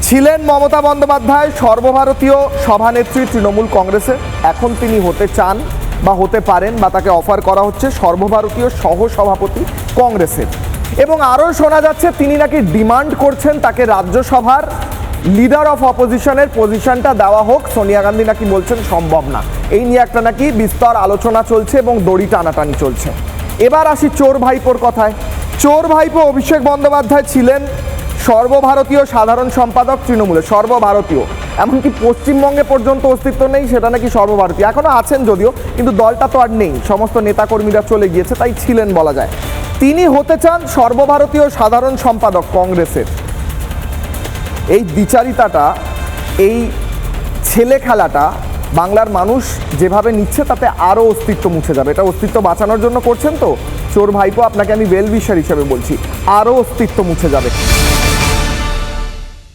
ছিলেন মমতা বন্দ্যোপাধ্যায় সর্বভারতীয় সভানেত্রী তৃণমূল কংগ্রেসে। এখন তিনি হতে চান বা হতে পারেন বা তাকে অফার করা হচ্ছে সর্বভারতীয় সহসভাপতি কংগ্রেসের। এবং আরও শোনা যাচ্ছে তিনি নাকি ডিমান্ড করছেন তাকে রাজ্যসভার লিডার অফ অপোজিশনের পজিশনটা দেওয়া হোক। সোনিয়া গান্ধী নাকি বলছেন সম্ভব না। এই নিয়ে একটা নাকি বিস্তর আলোচনা চলছে এবং দড়ি টানাটানি চলছে। এবার আসি চোর ভাইপোর কথায়। চোর ভাইপো অভিষেক বন্দ্যোপাধ্যায় ছিলেন সর্বভারতীয় সাধারণ সম্পাদক তৃণমূলের, সর্বভারতীয়, এমনকি পশ্চিমবঙ্গে পর্যন্ত অস্তিত্ব নেই, সেটা নাকি সর্বভারতীয়। এখনও আছেন যদিও, কিন্তু দলটা তো আর নেই, সমস্ত নেতাকর্মীরা চলে গিয়েছে, তাই ছিলেন বলা যায়। তিনি হতে চান সর্বভারতীয় সাধারণ সম্পাদক কংগ্রেসের। এই দ্বিচারিতাটা, এই ছেলে খেলাটা বাংলার মানুষ যেভাবে নিচ্ছে তাতে আরও অস্তিত্ব মুছে যাবে। এটা অস্তিত্ব বাঁচানোর জন্য করছেন তো চোর ভাইপো, আপনাকে আমি ওয়েল উইশার হিসেবে বলছি, আরও অস্তিত্ব মুছে যাবে।